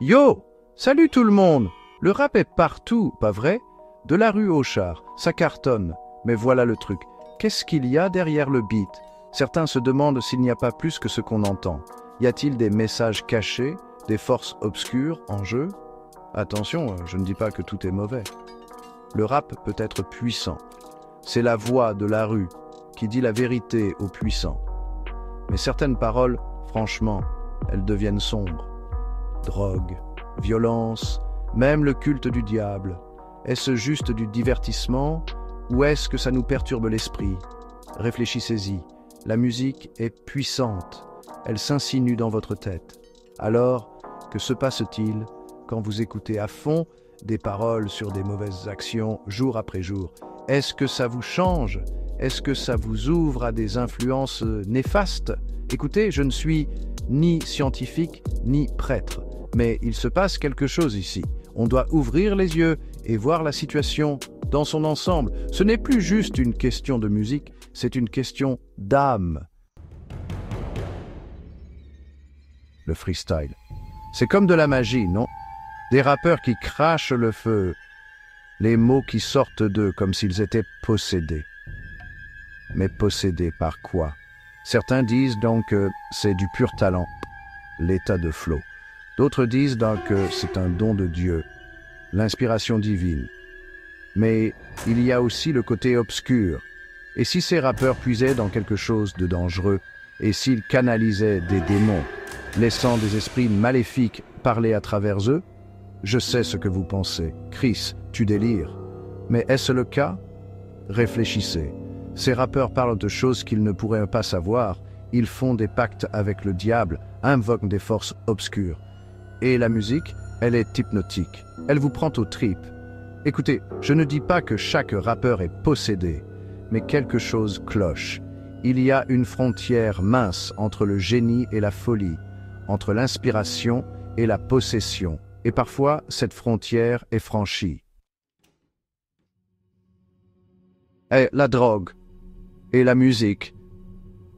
Yo! Salut tout le monde! Le rap est partout, pas vrai? De la rue au char, ça cartonne. Mais voilà le truc. Qu'est-ce qu'il y a derrière le beat? Certains se demandent s'il n'y a pas plus que ce qu'on entend. Y a-t-il des messages cachés, des forces obscures en jeu? Attention, je ne dis pas que tout est mauvais. Le rap peut être puissant. C'est la voix de la rue qui dit la vérité aux puissants. Mais certaines paroles, franchement, elles deviennent sombres. Drogue, violence, même le culte du diable. Est-ce juste du divertissement ou est-ce que ça nous perturbe l'esprit? Réfléchissez-y. La musique est puissante. Elle s'insinue dans votre tête. Alors, que se passe-t-il quand vous écoutez à fond des paroles sur des mauvaises actions jour après jour? Est-ce que ça vous change? Est-ce que ça vous ouvre à des influences néfastes? Écoutez, je ne suis ni scientifique ni prêtre, mais il se passe quelque chose ici. On doit ouvrir les yeux et voir la situation dans son ensemble. Ce n'est plus juste une question de musique, c'est une question d'âme. Le freestyle. C'est comme de la magie, non? Des rappeurs qui crachent le feu, les mots qui sortent d'eux comme s'ils étaient possédés. Mais possédés par quoi? Certains disent donc que c'est du pur talent, l'état de flow. D'autres disent donc que c'est un don de Dieu, l'inspiration divine. Mais il y a aussi le côté obscur. Et si ces rappeurs puisaient dans quelque chose de dangereux, et s'ils canalisaient des démons, laissant des esprits maléfiques parler à travers eux? Je sais ce que vous pensez. Chris, tu délires. Mais est-ce le cas? Réfléchissez. Ces rappeurs parlent de choses qu'ils ne pourraient pas savoir. Ils font des pactes avec le diable, invoquent des forces obscures. Et la musique, elle est hypnotique. Elle vous prend aux tripes. Écoutez, je ne dis pas que chaque rappeur est possédé, mais quelque chose cloche. Il y a une frontière mince entre le génie et la folie, entre l'inspiration et la possession. Et parfois, cette frontière est franchie. Et la drogue et la musique,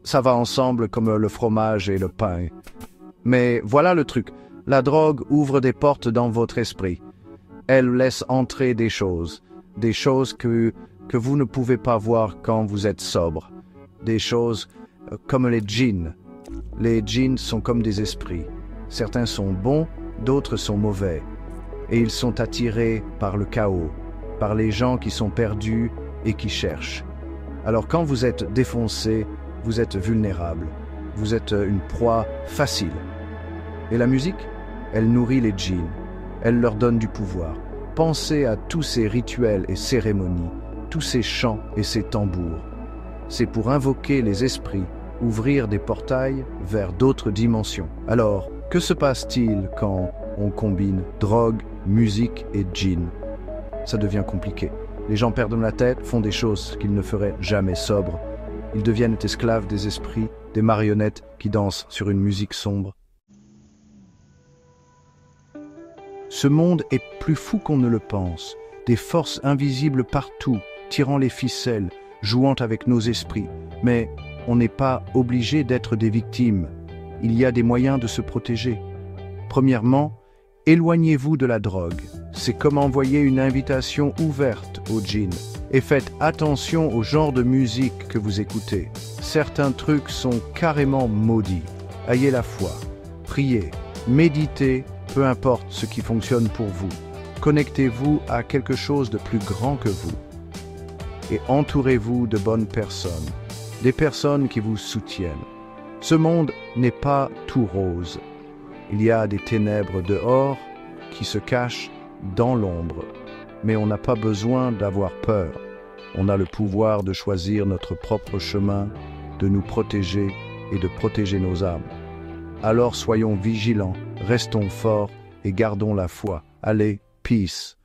ça va ensemble comme le fromage et le pain. Mais voilà le truc, la drogue ouvre des portes dans votre esprit. Elle laisse entrer des choses que vous ne pouvez pas voir quand vous êtes sobre. Des choses comme les djinns. Les djinns sont comme des esprits. Certains sont bons, d'autres sont mauvais. Et ils sont attirés par le chaos, par les gens qui sont perdus et qui cherchent. Alors quand vous êtes défoncé, vous êtes vulnérable. Vous êtes une proie facile. Et la musique, elle nourrit les djinns. Elle leur donne du pouvoir. Pensez à tous ces rituels et cérémonies, tous ces chants et ces tambours. C'est pour invoquer les esprits, ouvrir des portails vers d'autres dimensions. Alors, que se passe-t-il quand on combine drogue, musique et djinn? Ça devient compliqué. Les gens perdent la tête, font des choses qu'ils ne feraient jamais sobres. Ils deviennent esclaves des esprits, des marionnettes qui dansent sur une musique sombre. Ce monde est plus fou qu'on ne le pense. Des forces invisibles partout, tirant les ficelles, jouant avec nos esprits. Mais on n'est pas obligé d'être des victimes. Il y a des moyens de se protéger. Premièrement, éloignez-vous de la drogue. C'est comme envoyer une invitation ouverte aux djinns. Et faites attention au genre de musique que vous écoutez. Certains trucs sont carrément maudits. Ayez la foi, priez, méditez, peu importe ce qui fonctionne pour vous. Connectez-vous à quelque chose de plus grand que vous. Et entourez-vous de bonnes personnes, des personnes qui vous soutiennent. Ce monde n'est pas tout rose. Il y a des ténèbres dehors qui se cachent dans l'ombre. Mais on n'a pas besoin d'avoir peur. On a le pouvoir de choisir notre propre chemin, de nous protéger et de protéger nos âmes. Alors soyons vigilants, restons forts et gardons la foi. Allez, peace.